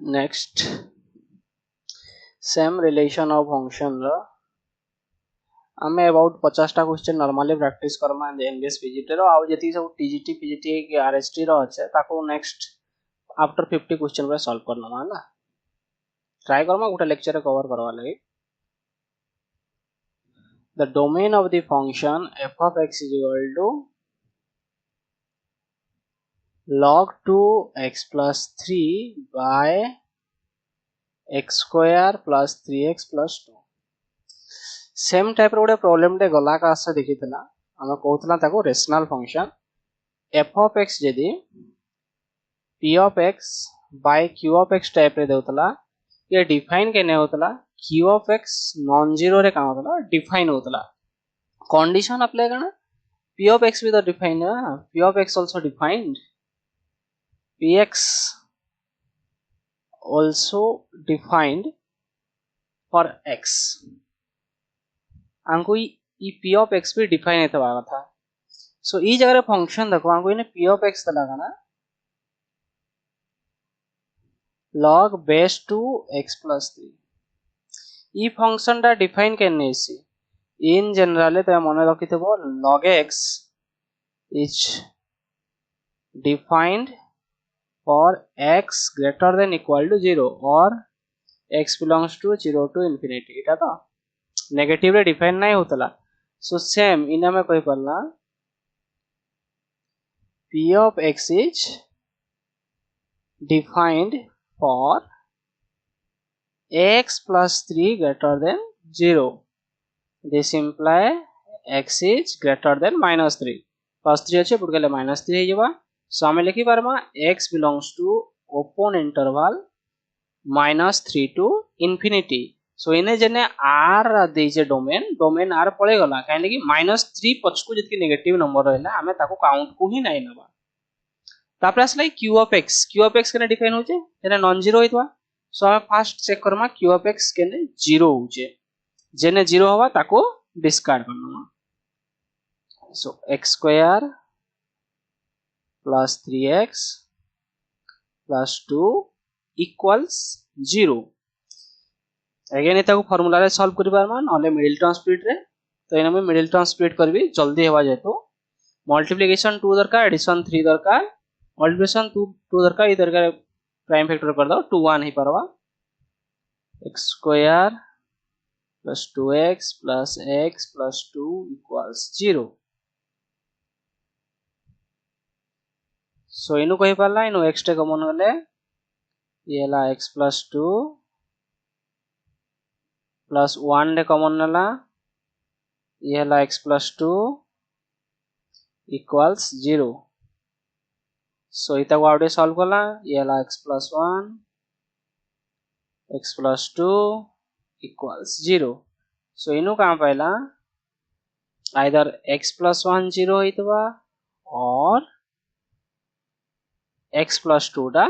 Next same relation of function रो आमे about 50टा क्वेश्चन नॉर्मली प्रैक्टिस करमा एनबीएस पीजीटी रो आउ जति सब टीजीटी पीजीटी के आरएसटी रो अछि ताको नेक्स्ट आफ्टर 50 क्वेश्चन पे सॉल्व करना है ट्राई करमा गोटे लेक्चर रे कवर करवा लगी the domain of the function f of x is equal to log 2x plus 3 by x square plus 3x plus 2 same type रो प्रॉब्लम टे गला का से देखितला हम कहतला ताको rational function f of x जदी p of x by q of x type रे देउतला ये डिफाइन केने होतला q of x non zero रे का होतला डिफाइन होतला कंडीशन अप्लाई करना p of x भी तो डिफाइन है p of x also defined px also defined for x आंको ई p of x भी डिफाइन हेतबा कथा सो ई जगह फंक्शन देखो आंको इने p of x तला गाना log base 2 x plus 3 ई फंक्शन दा डिफाइन करने से इन जनरल तो मन रखिथबो log x is defined for x greater than equal to 0 or x belongs to 0 to infinity इटा तो नेगेटिव रे डिफाइन नहीं होतला सो सेम इना में कहि परला p of x is defined for x plus 3 greater than 0 this imply x is greater than minus 3 plus 3 अच्छे put गेले minus 3 हे जबा सो हम लिखि परमा x belongs to open interval minus 3 to infinity सो इने जने r देजे डोमेन डोमेन r पळे गला काहे कि -3 पछ को जति नेगेटिव नंबर रहला हमें ताको काउंट को ही नहीं नबा तापर असले q of x केने डिफाइन होचे जने नॉन जीरो होइतवा सो हम फर्स्ट चेक करमा q of x केने 0 होचे जने 0 होवा ताको डिस्कार्ड करना सो x square plus 3x plus 2 equals 0 again एता को फार्मूला रे सॉल्व करि बार मान नले मिडिल टर्म स्प्लिट रे तो एना में मिडिल टर्म स्प्लिट करबी जल्दी हेवा जेतो मल्टीप्लिकेशन 2 दरकार एडिशन 3 दरकार मल्टीप्लिकेशन 2 दरकार ई दरकार प्राइम फैक्टर कर दो 2 1 ही परवा x square plus 2x plus x plus 2 equals 0 so इनु कहि परला इनु x टे कॉमन होले येला x plus 2 plus 1 रे कॉमन नला ये हला x plus 2 equals 0 सो इता को आउटे सॉल्व करला ये हला x plus 1 x plus 2 equals 0 so इनु का पाइला आइदर x plus 1 0 होइतबा और x plus 2 दा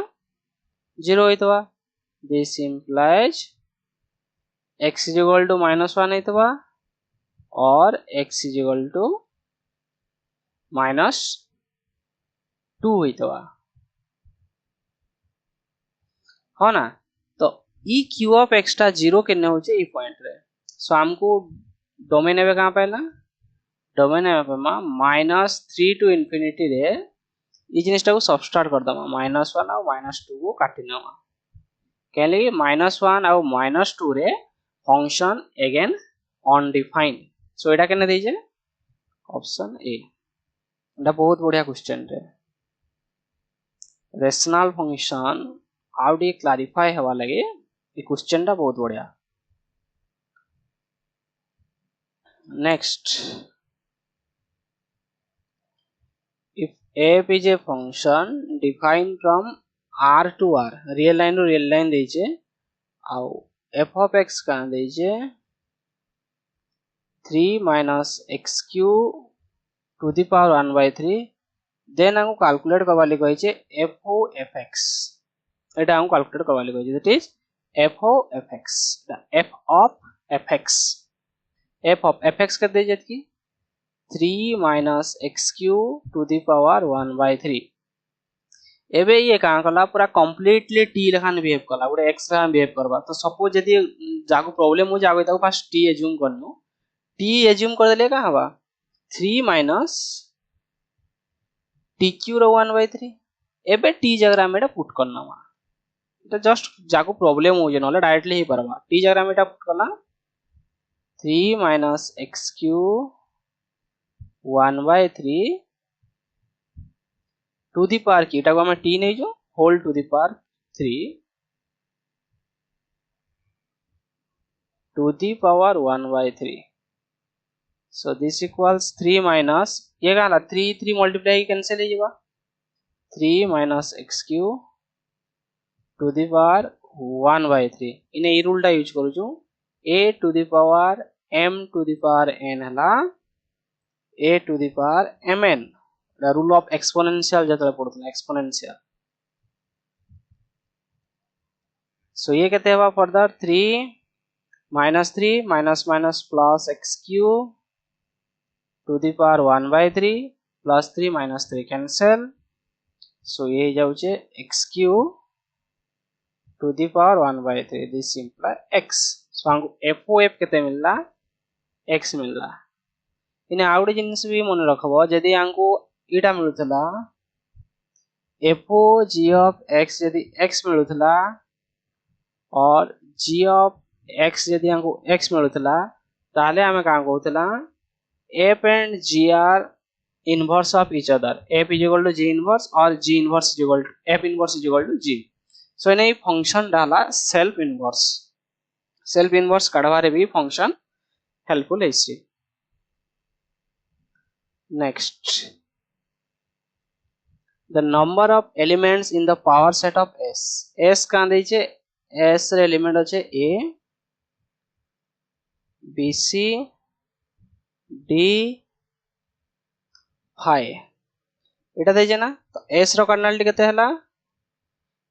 0 होइतबा this implies x is equal to -1 होइतबा और x is equal to -2 होइतबा हो ना तो ई q of x टा 0 केने होचे ई पॉइंट रे सो हमको डोमेन एबे कहां पाइला डोमेन एबे -3 टू इंफिनिटी रे ई जिनिसटा को सबस्ट्रैक्ट कर दमा -1 और -2 को काटि नवा केले -1 और -2 रे फंक्शन अगेन अनडिफाइंड सो एटा केने देजे ऑप्शन ए एटा बहुत बढ़िया क्वेश्चन रे रेशनल फंक्शन आउडी क्लैरिफाई हवा लगे ई क्वेश्चन टा बहुत बढ़िया next if f is a function defined from r to r real line देजे आउ f of x का देजे 3 minus x cube to the power 1 by 3 then हमको कैलकुलेट करवाली कहि छे f of fx एटा हमको कैलकुलेट करवाली कहि छे that is f of fx f of fx f of fx कर देजे की 3 minus x cube to the power 1 by 3 एबे ये कहाँ कला पूरा कंप्लीटली टी लेखान बिहेव कला गोटे एक्स लेखान बिहेव करबा तो सपोज जदी जाको प्रॉब्लम हो जाबे ताको फास्ट टी एज्यूम करनु टी एज्यूम कर देले का हवा 3 माइनस टी क्यू रो 1/3 एबे टी जगह में पुट करना এটা जस्ट जाको प्रॉब्लम हो जे नले डायरेक्टली ही परबा टी जगह में पुट करला 3 minus x cube 1/3 to the power की एटा को हम टी नहीं जो whole to the power 3 to the power 1/3 so this equals 3 minus ये गाला 3 मल्टीप्लाई कैंसिल हो जाबा 3 minus x cube to the power 1/3 इने ई रूल टा यूज करू छु a to the power m to the power n हला a to the power mn the rule of exponential जतरा पडतला एक्सपोनेंशियल सो ये कहते हैं further 3 minus 3 minus minus plus x cube to the power 1/3 plus 3 minus 3 cancel so ये जाउचे x cube to the power 1/3 this imply x so हमको FOF केते मिलला x मिलला इने आउटे जिनिस भी मन रखबो जदी हमको इटा मिलुतला FO g of x यदि x मिलुतला और g of x यदि हमको x मिलुतला ताले हमें का कहउतला f and g are inverse of each other f is equal to g inverse और g inverse is equal to f inverse is equal to g so इने function डाला self inverse काढवारे भी function helpful है next the number of elements in the power set of s का दैछे s रे element আছে a b c d phi এটা दैछे ना तो s रो कार्डिनलिटी केते हला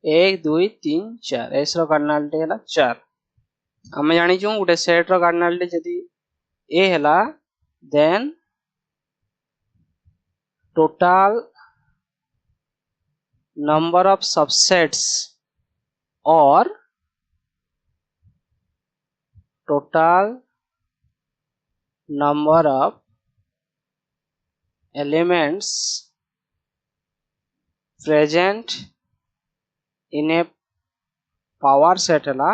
1 2 3 4 s रो कार्डिनलिटी हला 4 हम जानि छु गुटे सेट रो कार्डिनलिटी जदी a हला then total number of subsets or total number of elements present in a power set la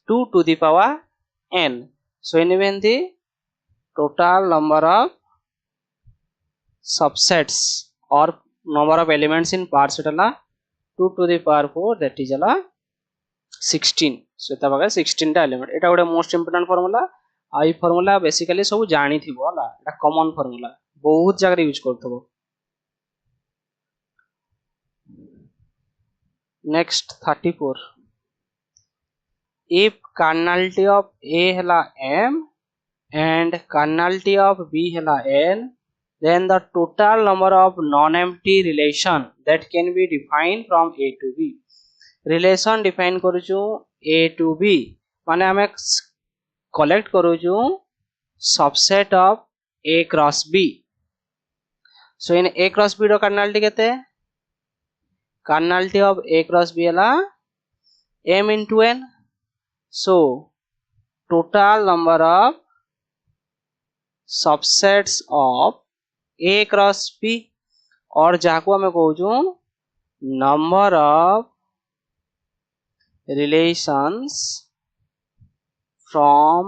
2 to the power n so in when the total number of subsets or number of elements in power set la 2 to the power 4 that is la 16 so eta baga 16 टा element एटा गोटे most important formula I formula basically सब जानि थिबो हला एटा common formula बहुत जगह use करथबो next 34 if cardinality of a hela m and cardinality of b hela n then the total number of non-empty relation that can be defined from a to b relation define करूछु a to b माने हमें collect करूछु subset of a cross b so in a cross b रो cardinality केते cardinality of a cross b हला m into n so total number of subsets of a cross b और जाको हमें कहूछु number of relations from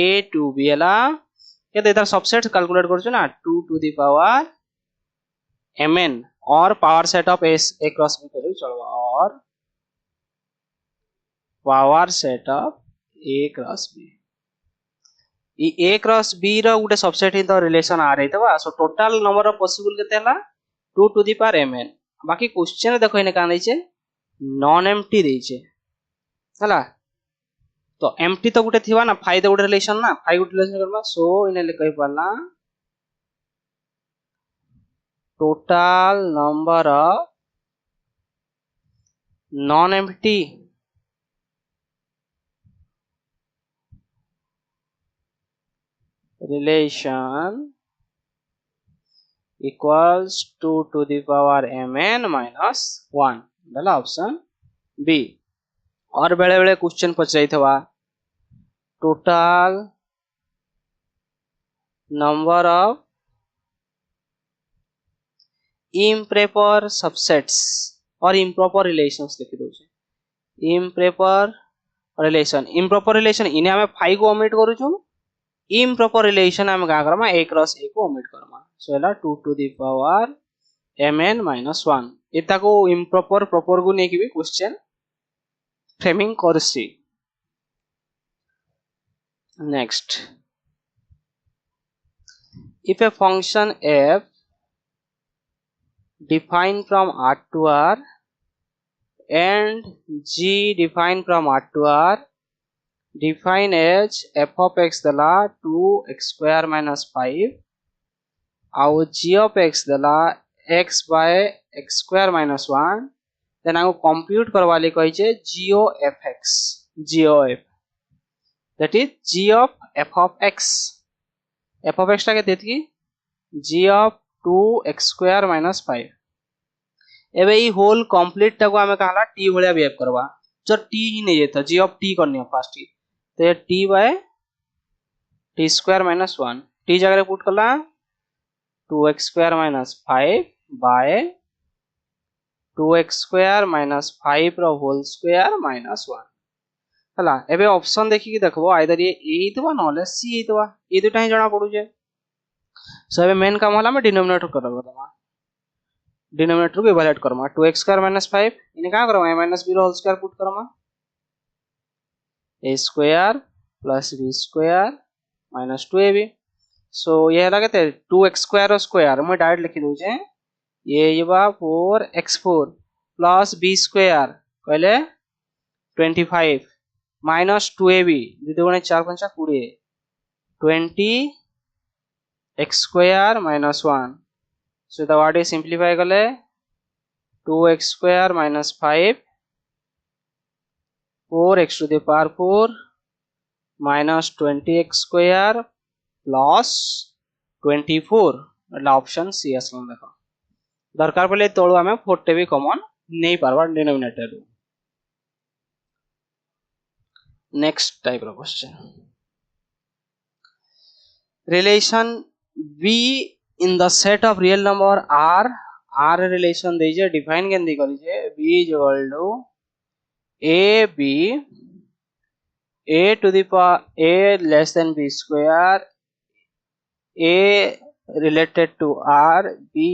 a to b हला केते इधर सबसेट कैलकुलेट करछु ना 2 to the power mn और power set of s a cross b करू चलबा और power set of a cross b E a cross b row Gute subset in the relation आ रही तबा so total number of possible केते हला 2 to the power mn बाकी question देखो इने का दैछे नॉन एम्प्टी दैछे हला तो एम्प्टी तो गुटे थिवा ना फाइ तो गुटे रिलेशन ना फाइ गुटे रिलेशन करबा सो इने ले कहि पाला total number of non empty relation equals 2 to the power mn minus 1 दला ऑप्शन बी। और बेले बेले क्वेश्चन पचाइथवा total number of improper subsets और improper relations लिखि दोचे। improper relation इने हमें 5 को ओमिट करूछु, improper relation हम का करमा a क्रॉस a को ओमिट करमा। सो एला 2 to the power mn minus 1 एता को improper proper को नेकी भी क्वेश्चन फ्रेमिंग करसी। Next, if a function f defined from R to R and g defined from R to R define as f of x दला 2x square minus 5 और g of x दला x by x square minus 1 then आगो compute करवाली कही छे g of fx, g of f that is g of f of x, f of x टाके देती g of 2x square minus 5 एबे ई whole complete टाको हमें कहला t भलिया बिहेव करबा जो t ही नहीं जेता g of t करनी है फर्स्ट तो ये t by t square minus 1 t जगह पुट करला 2x square minus 5 by 2x square minus 5 row whole square minus 1 हला एबे ऑप्शन देखि कि देखबो आइदर ये a हितवा नले c हितवा ए दुटा ही जणा पडु जे। सो एबे मेन काम होला में डिनोमिनेटर करबो तमा डिनोमिनेटर को evaluate Karma 2x square minus 5 इने का करमा a minus b whole square put करमा a square plus b square minus 2ab। So ये लगे थे 2x square स्क्वायर मैं डायरेक्ट लिखि दउ छे ये जबा 4x4 plus b square कहले 25 minus 2ab दीदी गुणे 4 5 20 20 x square minus 1 so the what is simplify kale 2x square minus 5 4x to the power 4 minus 20x square plus 24 એટલે ऑप्शन सी असला देखो दरकार पड़े तळु हमें 4 भी कॉमन नहीं पारबा denominator. Next type of question relation v in the set of real number r relation दीजिए डिफाइन केंदी करिजे v is equal to a b a to the power a less than b square a related to r b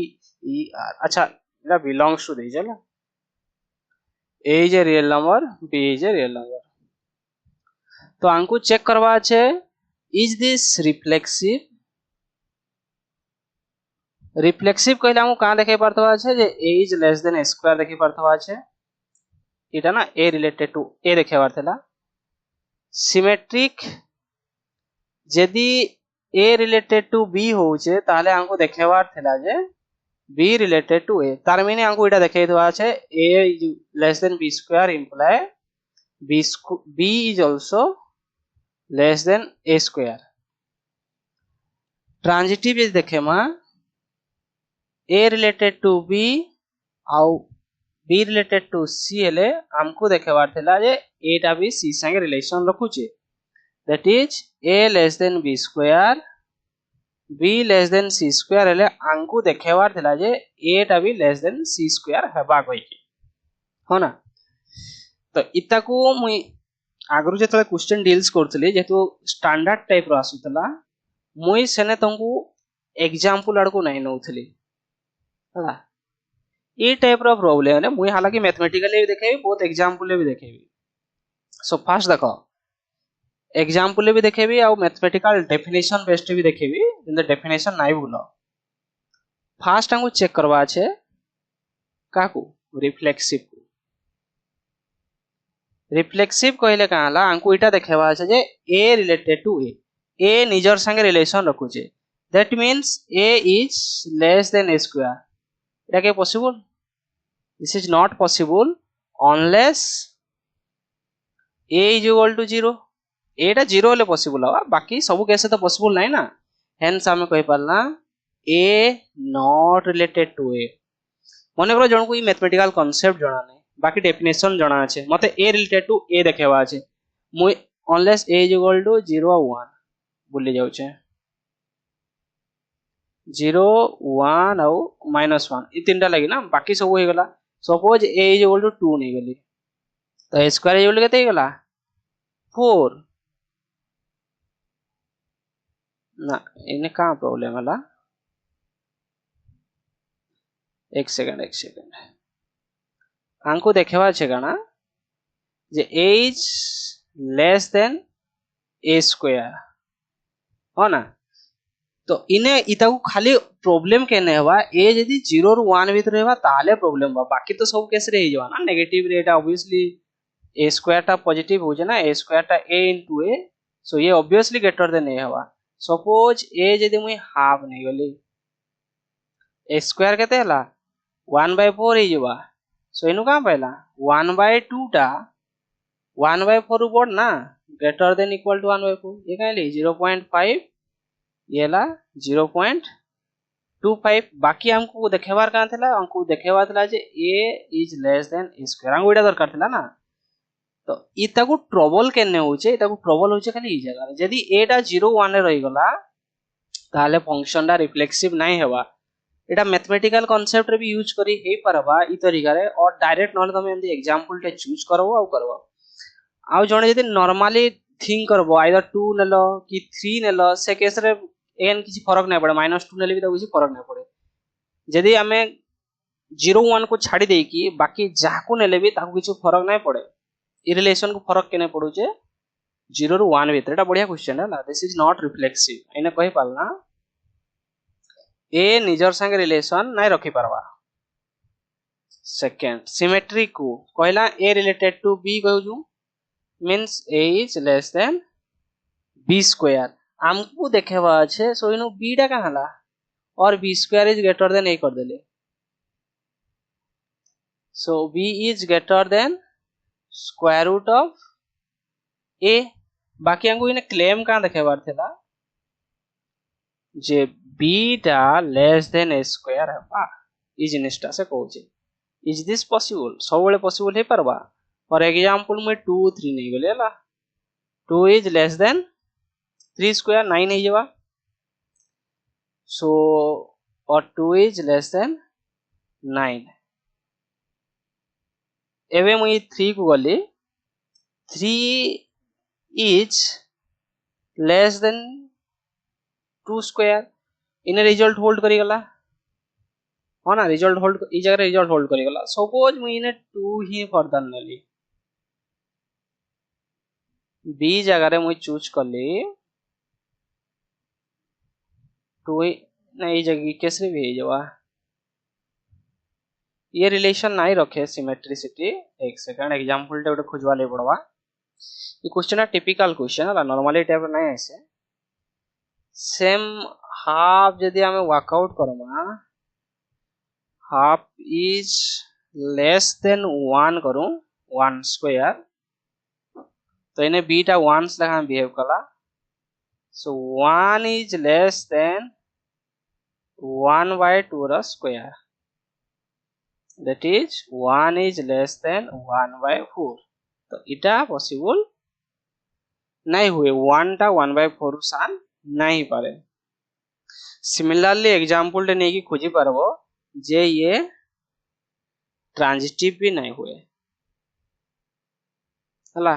e r अच्छा इला belongs to दीजिए ना a is a real number b is a real number तो आंकु check करवा छे is this reflexive reflexive कहले हमु का देखे परतवा छे जे a is less than a square देखि परतवा छे इटा ना a related to a देखे परतला सिमेट्रिक यदि a related to b हो छे ताले हमको देखेवार थेला जे b related to a तार माने हमको इटा देखेतवा छे a less than b square imply b is also less than a square transitive is देखे मा a related to b आउ b related to c हेले हमको देखेबार थेला जे a टा भी c संगे रिलेशन रखु छे that is a less than b square b less than c square हेले हमको देखेबार थेला जे a टा भी less than c square हेबा कहि हो ना। तो इता को मुई आगरु जेतले क्वेश्चन डील्स करथले जेतु स्टैंडर्ड टाइप रो आसुतला मुई सेने तंकु एग्जांपल आडको नै नउथली हला ई टाइप रो प्रॉब्लम ने मुई हालांकि मैथमेटिकली भी देखेबी बहुत एग्जांपल भी देखेबी। सो फास्ट देखो एग्जांपल भी देखेबी आ मैथमेटिकल डेफिनेशन बेस्ड भी देखेबी इन द डेफिनेशन नाइ भूलो। फास्ट हमको चेक करवा छे काकू रिफ्लेक्सिव रिफ्लेक्सिव कहले काला हमको इटा देखेबा छे जे a रिलेटेड टू a निजर संगे रिलेशन रखु छे that means a is less than a square इटा के possible this is not possible unless a is equal to 0 एटा 0 ले पॉसिबल हवा बाकी सब केस तो पॉसिबल नाही ना हेंस हम कहि परला ए नॉट रिलेटेड टू ए मन कर जन को मैथमेटिकल कॉन्सेप्ट जना नहीं बाकी डेफिनेशन जना अच्छे मते ए रिलेटेड टू ए देखेबा अच्छे मुई unless a is equal to 0 और 1 भूली जाउछे 0 1 और -1 ये तीनटा लगी ना बाकी सब हो गला suppose a is equal to 2 नहीं गली तो a square is equal to केते गला 4 ना इने का प्रॉब्लम हला एक सेकंड आंको देखेबा छे काना जे a is less than a square हो ना तो इने इता को खाली प्रॉब्लम केने हवा a यदि 0 और 1 भीतर रहबा ताले प्रॉब्लम बा बाकी तो सब केस रही जवा ना negative rate obviously a square टा पॉजिटिव हो जे ना a स्क्वायर टा a into a सो ये ऑब्वियसली ग्रेटर देन a हवा सपोज a यदि मुई हाफ नहीं गली a स्क्वायर केते हला 1/4 ही जवा सो इनु का पहला 1/2 टा 1/4 बोर्ड ना ग्रेटर देन इक्वल टू 1/4 ये कहली 0.5 ये ला 0.25 बाकी हमको देखेबार का थला हमको देखेबा थला जे a is less than a square हमको एटा दरकार थला ना तो इता को ट्रबल केने होचे इता को ट्रबल होचे खाली ई जगह यदि a टा 0 1 रे रही गला ताले फंक्शन टा रिफ्लेक्सिव नाही हेबा एटा मैथमेटिकल कांसेप्ट रे भी यूज करी हे परबा ई तरीका रे और डायरेक्ट नॉलेज हम एमदी एग्जांपल टे चूज करबो आ करबो आ जणे यदि नॉर्मली थिंक करबो आइदर 2 नेलो कि 3 नेलो से केस रे एन किछि फरक नै पड़े -2 नेले भी तो किछि फरक नै पड़े यदि हमें 0 1 को छाडी देई कि बाकी जाको नेले भी ताको किछि फरक नै पड़े ई रिलेशन को फरक केने पडुचे 0 रो 1 भीतर एटा बढ़िया क्वेश्चन है ना दिस इज नॉट रिफ्लेक्सिव एने कहि पालना ए निजर संगे रिलेशन नहीं रखी पारबा सेकंड सिमेट्री को कहला ए रिलेटेड टू बी कहू means a is less than b square हमको देखेबा আছে सो इनु बी टा कहला और b square is greater than a कर देले so b is greater than square root of a बाकी हमको इने क्लेम का देखेबार थेला जे बीटा लेस देन a स्क्वायर है इज निष्ठा से कहूचे इज दिस पॉसिबल सब बेले possible hey Parba for example में 2 3 नहीं गले ला 2 इज लेस देन 3 स्क्वायर 9 नहीं जवा सो और 2 इज लेस देन 9 एवे मुई 3 को गली 3 इज लेस देन 2 स्क्वायर इने रिजल्ट होल्ड करी गला हो ना रिजल्ट होल्ड ई जगह रिजल्ट होल्ड करी गला सपोज मुई इने 2 ही फर्दर नेली बी जगह रे मुई चूज करली 2 नहीं जगह केसरी भी जवा ये रिलेशन नहीं रखे सिमेट्रिसिटी एक सेकंड एग्जांपल टे खोजवा ले पड़वा ये क्वेश्चन टिपिकल क्वेश्चन है नॉर्मली टाइप नहीं ऐसे सेम हाफ यदि हमें workout Karma half is less then 1 करूं 1 स्क्वायर तो इन्हें बीटा 1 लगा बिहेव कला सो 1 इज लेस देन 1/2 रा square that is 1 is less then 1/4 तो इटा पॉसिबल नहीं हुए 1 टा 1/4 सान नहीं पारे सिमिलरली एग्जांपल टे नेकी खोजी परबो जे ये ट्रांजिटिव भी नहीं हुए हला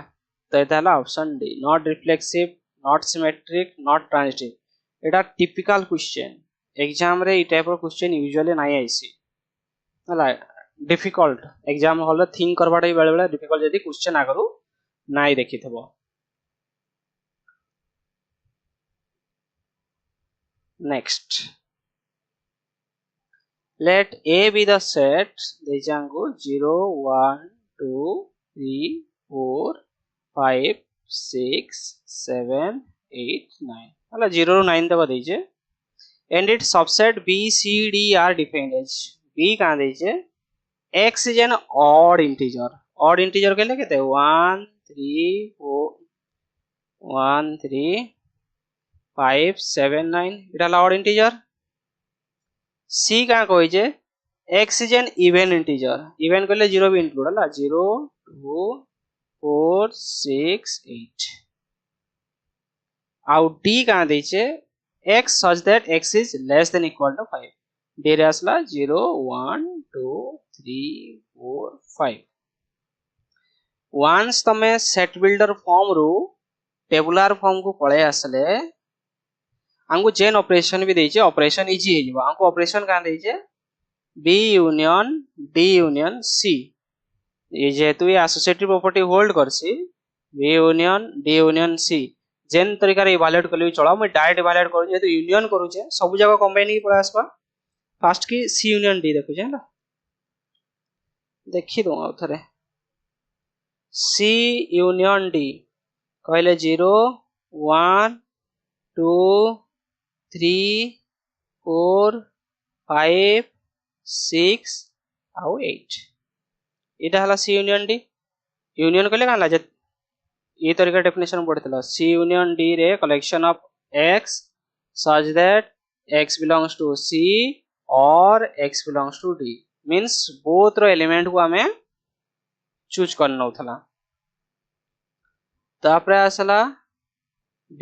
तो एता हला option D not reflexive not symmetric not transitive Etah typical question exam रे ई टाइप रो क्वेश्चन यूजुअली नहीं आइसी हला डिफिकल्ट एग्जाम हॉल थिंक करबाटा बेले बेले डिफिकल्ट यदि क्वेश्चन आगरु नाही देखिथबो next let a be the set dejango 0 1 2 3 4 5 6 7 8 9 hala 0 ରୁ 9 तक देइछे and its subset b c d are defined as b का देइछे x is an odd integer केले केते 1 3 4 1 3 5 7 9 इटा ऑड इंटीजर सी क्या कही जे x is an even integer even कहले 0 भी इंक्लूड हला 0 2 4 6 8 आउ d क्या देचे x such that x is less than equal to 5 d रे आसला 0 1 2 3 4 5 वंस तमे सेट बिल्डर फॉर्म रु टेबुलर फॉर्म को पळे आसले हमको चेन ऑपरेशन भी देचे ऑपरेशन इजी हे जिवो हमको ऑपरेशन का देचे b union d union c ये जेतु ये एसोसिएटिव प्रॉपर्टी होल्ड करसी b union d union c जेन तरीका रे इवैल्यूएट करले चला मैं डायरेक्ट इवैल्यूएट करू जेतु यूनियन करू छे सब जगह कंबाइन ही पळे आसबा फर्स्ट की c यूनियन d देखु जे ना देखि दो आ थरे c यूनियन d कहले 0 1 2 3 4 5 6 आउ 8 इटा हला सी यूनियन डी यूनियन कहले काला जे ये तरीका डेफिनेशन पढ़ितला सी यूनियन डी रे collection of x such that x belongs to c or x belongs to d means both रो एलिमेंट को हमें चूज करना होथला तापरे आसला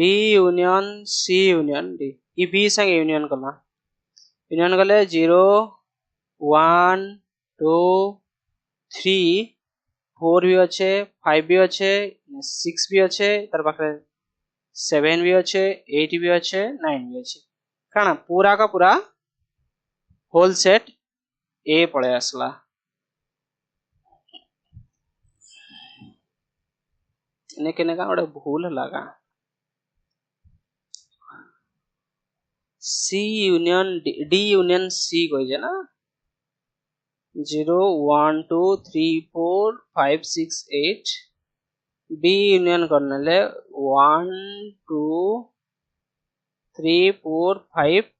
b union c union d ई b संगे यूनियन कले 0 1 2 3 4 भी अच्छे 5 भी अच्छे 6 भी अच्छे तार पाखे 7 भी अच्छे 8 भी अच्छे 9 भी अच्छे काना पूरा का पूरा होल सेट ए पड़े आसला ने केने का ओडे भूल लगा C union D union C कोई जे ना 0 1 2 3 4 5 6 8 B यूनियन करने ले 1 2 3 4 5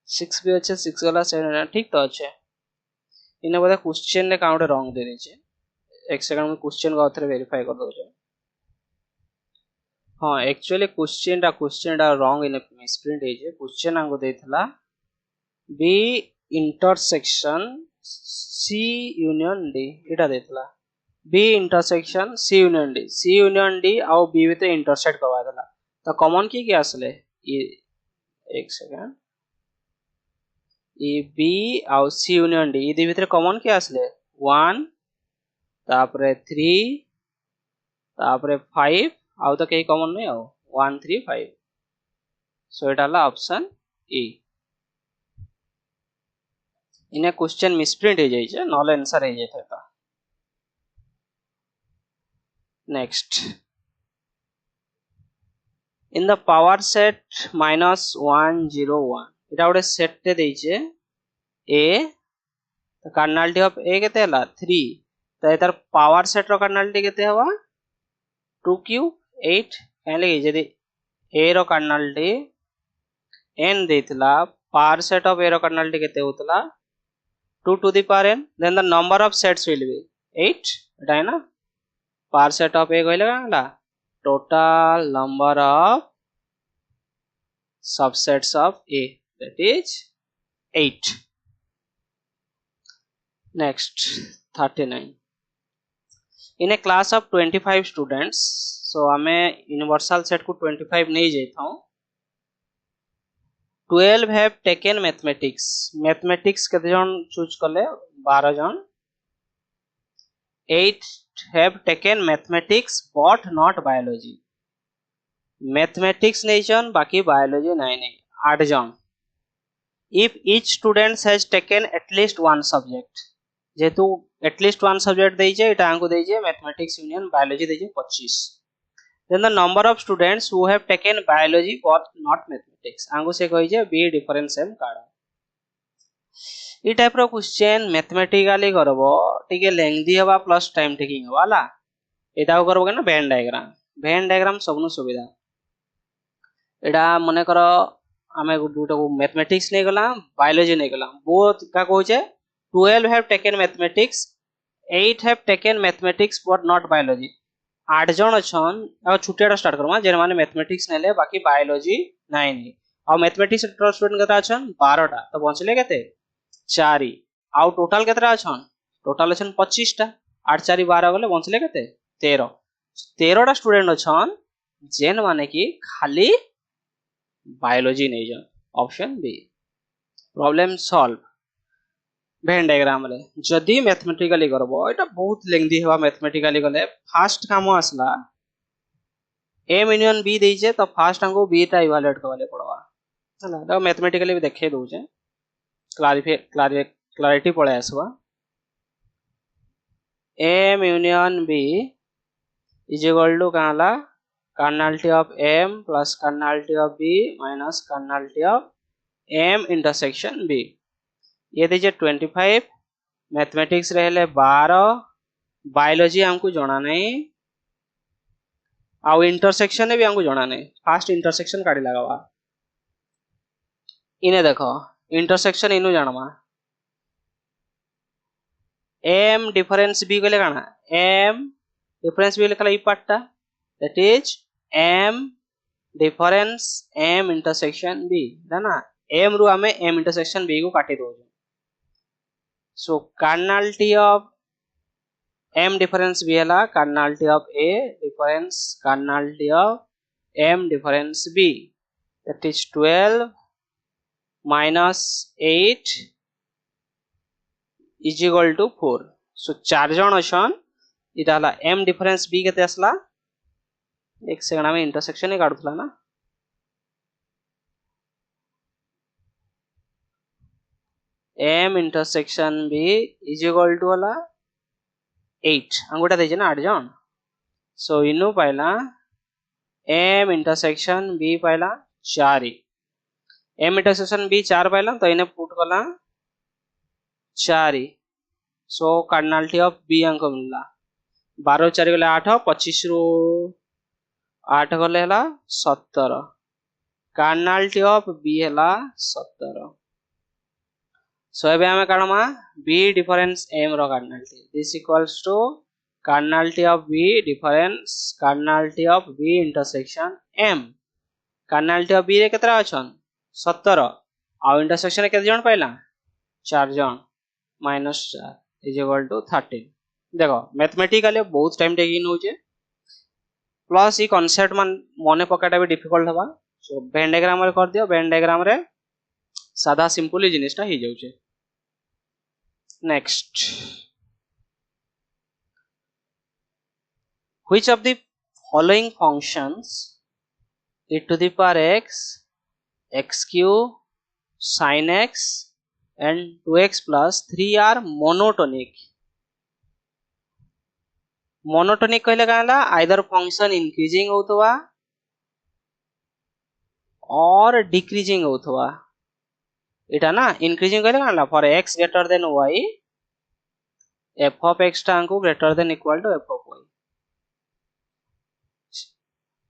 6 भी अच्छे 6 वाला 7 ठीक तो अच्छे इन्हें बोला क्वेश्चन ने काउंट रॉन्ग दे दीजिए एक सेकंड में क्वेश्चन का उत्तर वेरीफाई कर दो हाँ एक्चुअली क्वेश्चन डा रॉन्ग इन मिसप्रिंट है जे क्वेश्चन हमको देथला B intersection C union D एटा देथला B intersection C union D आउ B विते इंटरसेक्ट करवा देला तो कॉमन की क्या असले ये एक सेकंड ये B आउ C यूनियन D ये विते कॉमन क्या असले 1 तापरे 3 तापरे 5 आउ तो कहीं कॉमन नहीं आओ 1 3 5 सो एटा ला ऑप्शन ए इने क्वेश्चन मिसप्रिंट हो जाई छे नॉल आंसर हो जाय था next in the power set -1 0 1 Etah ओडे set ते देई छे a तो कार्डिनलिटी ऑफ a केते हला 3 तो एतर पावर सेट रो कार्डिनलिटी केते हवा 2 क्यूब 8 कहले यदि a रो कार्डिनलिटी n देतला पावर सेट ऑफ a रो कार्डिनलिटी केते होतला 2 to the power n then the number of sets will be 8 एटा है ना पावर सेट ऑफ a कहले काला total number of subsets of a that is 8 next 39 in a class of 25 students so हमें universal set को 25 नहीं जाता हूँ 12 have taken mathematics कितने जन चूज कर ले 12 जन 8 have taken mathematics but not biology mathematics नहीं जन बाकी biology नहीं 8 जन if each student has taken at least one subject जेतु एटलीस्ट वन सब्जेक्ट देइजे एटा आंको देइजे मैथमेटिक्स यूनियन बायोलॉजी देइजे 25 then the number of students who have taken biology but not mathematics आंको से कहिजे बी डिफरेंस एम काढ ई टाइप रो क्वेश्चन मैथमेटिकली करबो टिके लेंथी हवा प्लस टाइम टेकिंग हवाला एटा करबो ना वेन डायग्राम सबनु सुविधा एटा मने करो हमें दुटा को मैथमेटिक्स नै गला बायोलॉजी नै गला बोथ का कहूचे 12 have taken mathematics 8 have taken mathematics but not biology 8 जन अछन आ छुटियाटा स्टार्ट करमा जे माने मैथमेटिक्स नेले बाकी बायोलॉजी नै आ मैथमेटिक्स स्टूडेंट केता अछन 12 टा तो बचले केते 4 आ टोटल केतरा अछन टोटल अछन 25 टा 8 4 12 गले बचले केते 13 टा स्टूडेंट अछन जेन माने कि खाली बायोलॉजी नै जन option B problem solve Venn diagram रे जदी मैथमेटिकली करबो एटा बहुत लेंथी हेबा मैथमेटिकली गले फास्ट काम आसला m यूनियन b देइछे तो फास्ट हमको b टा इवैल्यूएट करले पड़वा हला तो मैथमेटिकली भी देखे दोछे क्लैरिटी पळे आसवा m union b is equal to काला cardinality of m plus cardinality of b minus cardinality of m intersection b ये दीजिए 25 मैथमेटिक्स रहले 12 बायोलॉजी हमको जाना नहीं आउ इंटरसेक्शन भी हमको जाना नहीं फास्ट इंटरसेक्शन काढी लगावा इने देखो इंटरसेक्शन इनु जानवा m डिफरेंस b गले काना m डिफरेंस b लिखला ई पार्टटा that is m difference m intersection b ना m रु हमें m इंटरसेक्शन b को काटी दो so cardinality of m difference b हला cardinality of a difference cardinality of m difference b that is 12 minus 8 is equal to 4 so 4 जन अछन इटा हला m डिफरेंस b केते असला एक सेकंड में इंटरसेक्शन ही काढुतला ना m intersection b is equal to हला 8 अंगुटा देजे ना 8 जन सो इनु पाइला m इंटरसेक्शन b पाइला 4 m इंटरसेक्शन b 4 पाइला तो इने पुट कला 4 सो कर्नलिटी ऑफ b अंक मिलला 12 4 गले 8 25 रु 8 गले हला 17 कर्नलिटी ऑफ b हला 17 सो एबे हमें काढमा b डिफरेंस m रो cardinality this equals to cardinality of b difference cardinality of b intersection m cardinality of b रे केतरा अछन 17 आ इंटरसेक्शन केते जन पाइला 4 जन माइनस 4 इज इक्वल टू 13 देखो मैथमेटिकली बहुत टाइम टेकिंग होचे प्लस ई कांसेप्ट मने पकाटा भी डिफिकल्ट हबा सो वेन डायग्राम रे कर दियो वेन डायग्राम रे सादा सिंपल जिनिसटा ही जाउचे next which of the following functions e to the power x x cube sin x and 2x plus 3 are monotonic monotonic कहले काला आइदर फंक्शन इंक्रीजिंग होतवा और डिक्रीजिंग होतवा इटा ना इंक्रीजिंग कहले काला for x greater than y f of x टांको greater than equal to f of y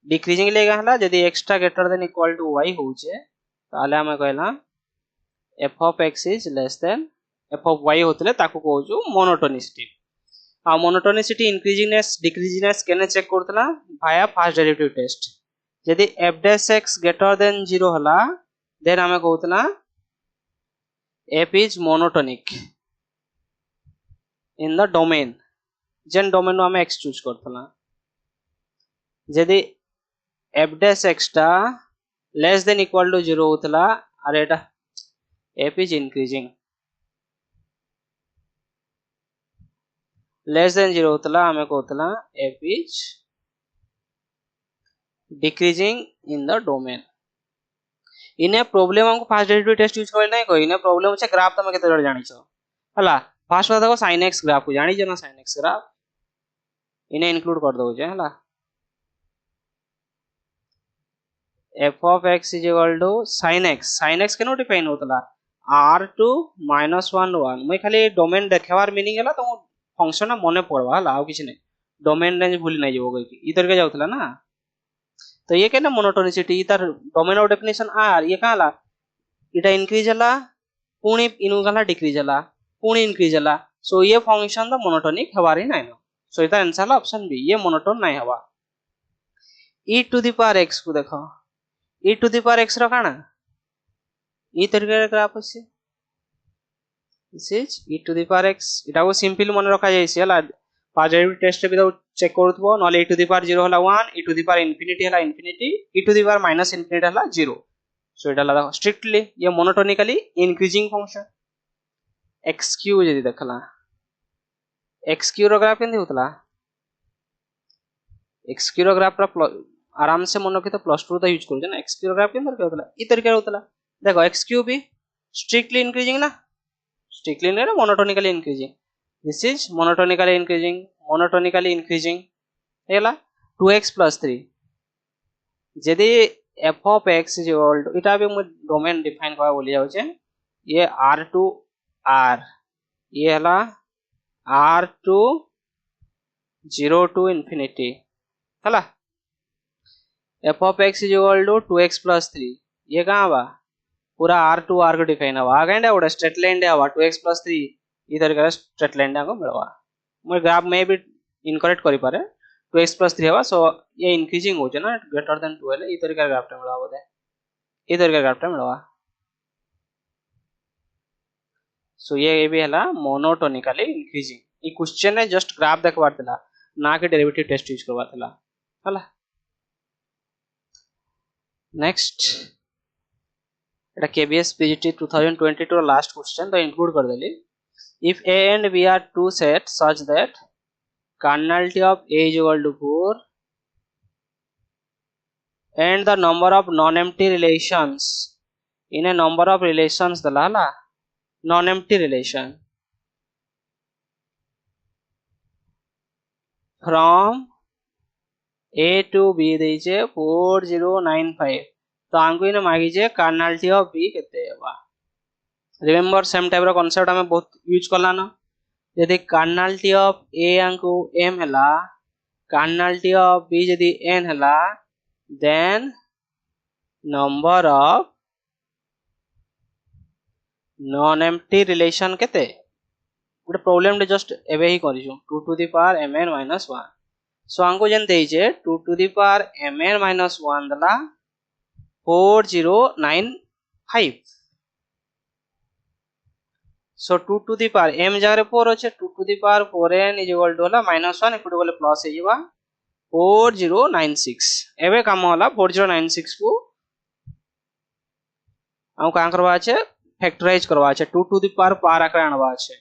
decreasing ले काला यदि x टा greater than equal to y होचे ताले हम कहला f of x is less than f of y होतले ताको कहजु मोनोटोनिसिटी आ मोनोटोनिसिटी इंक्रीजिंगनेस डिक्रीजिंगनेस केने चेक करतला भाया फर्स्ट डेरिवेटिव टेस्ट यदि f dash x greater than 0 हला देन हमें कहतला f is monotonic in the domain जेन डोमेन में हमें x चूज करतला यदि f dash x टा लेस देन इक्वल टू 0 होतला और एटा f is increasing less than 0 होतला हमें कहतला f is decreasing in the domain इने प्रॉब्लम हमको फर्स्ट डेरिवेटिव टेस्ट यूज करले नहीं कोई इने प्रॉब्लम छै ग्राफ तमे केते जड़ जानि छ हला फर्स्ट बात देखो sin x ग्राफ को जानि छ ना sin x ग्राफ इने इंक्लूड कर दो जे हला f of x is equal to sin x केनो डिफाइन होतला r2 - 1 1 मैं खाली डोमेन देखेवार मीनिंग हला तो फंक्शन ना मने पड़वा हला आउ किछ नै डोमेन रेंज भूली नै जेबो गई इधर के जाउतला ना तो ये केना मोनोटोनिसिटी इधर डोमेन ऑफ डेफिनेशन r ये काला इटा इंक्रीज हला पुणी इनु काला डिक्रीज हला पुणी इंक्रीज हला सो ये फंक्शन द मोनोटोनिक हवारी नै न सो इधर आंसर हला ऑप्शन बी ये मोनोटोन नै हवा e to the power x को देखो e to the power x रो काना ई तरीके ग्राफ अछि this is e to the power x इटा को सिंपल मन रखा जायसी हला पार्ट टेस्ट भी चेक करथबो नले e टू द पावर 0 हला 1 e to the power infinity हला infinity e to the power minus infinity हला 0 सो इटा ला स्ट्रिक्टली ये monotonically increasing function x Q जदी देखला x क्यू रो ग्राफ केंदी होतला x क्यू रो ग्राफ रा आराम से मन रखी तो +2 तो यूज करू ना x क्यू रो ग्राफ केंदी होतला ई तरीके होतला देखो x क्यू भी स्ट्रिक्टली इंक्रीजिंग ना strictly monotonically increasing this is monotonically increasing हेला 2x plus 3 यदि f of x is equal to इटा भी मैं डोमेन डिफाइन करबा बोली जाउ छे ये r to r ये हला r to 0 to infinity हला f of x is equal to 2x plus 3 ये कहां बा पूरा r to r को डिफाइन हवा आगेंडे ओडा स्ट्रेट लाइन दे हवा 2x plus 3 इधर का स्ट्रेट लाइन को मिलवा मैं ग्राफ में भी इनकरेक्ट करि पारे 2x plus 3 हवा सो ये इंक्रीजिंग हो ना ग्रेटर देन 12 इधर का ग्राफ मिलवा बोले इधर का ग्राफ मिलवा सो ये भी हला मोनोटोनिकली इंक्रीजिंग ई क्वेश्चन है जस्ट ग्राफ देखबार थला ना के डेरिवेटिव टेस्ट यूज करबा थला हला नेक्स्ट एटा KBS PGT 2022 लास्ट क्वेश्चन तो इंक्लूड कर देली if a and b are two sets such that cardinality of a is equal to 4 and the number of non-empty relations in a number of relations dalala non-empty relation from a to b देइछे 4095 तो आंको इने मागी जे cardinality of b केते हेबा remember same type रो concept हमें बहुत use करला ना यदि कार्डिनलिटी ऑफ a आंको m हला कार्डिनलिटी ऑफ b यदि n हला then number of non empty relation केते गुड प्रॉब्लम दे जस्ट एबे ही करिजो 2 to the power mn - 1 so आंको जन देइछे 2 टू द पावर mn - 1 दला 4095 so 2 to the power m जगह 4 अछि 2 to the power 4n is equal to होला -1 इक्वल टू प्लस हे जिवा 4096 एबे काम होला 4096 को हम का करबा छै फैक्टराइज करबा छै 2 to the power 12 आकर आनबा छै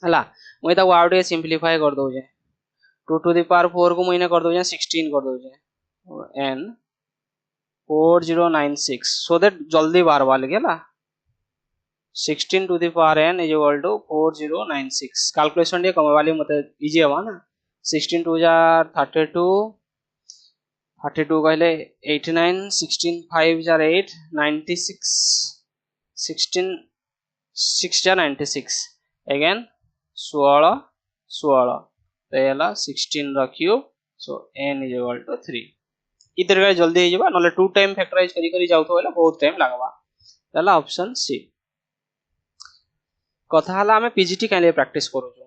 हला মই ता वाउडे सिंपलीफाई कर दउ जे 2 to the power 4 को महीने कर दउ जे 16 कर दउ जे n 4096 so that जल्दी बार बार गेला 16 to the power n is equal to 4096 calculation दे कमे वाली मते इजी हवा ना 16 2 जा 32 32 कहले 89 16 5 जा 8 96 16 6 जा 96 again 16 16 तो एला 16 रखियो so n is equal to 3 इधर का जल्दी हो जाबा नले 2 टाइम फैक्टराइज करी करी जाउतो होला बहुत टाइम लागबा तला ऑप्शन सी कथा हला हमें पीजीटी काले प्रैक्टिस करू जो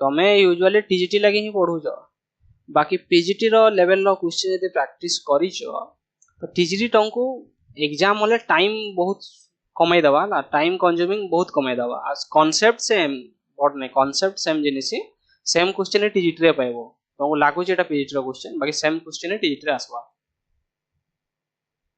तमे यूजुअली टीजीटी लागि ही पढू जो बाकी पीजीटी रो लेवल रो क्वेश्चन यदि प्रैक्टिस करी जो तो टीजीटी टंकू एग्जाम होले टाइम बहुत कमाई दवा ला टाइम कंज्यूमिंग बहुत कमाई दवा आज कांसेप्ट सेम बट नै कांसेप्ट सेम जिनिसी सेम क्वेश्चन टीजीटी रे पाइबो तमको लागु जे एटा पीजीटी रो क्वेश्चन बाकी सेम क्वेश्चन टीजीटी रे आसबा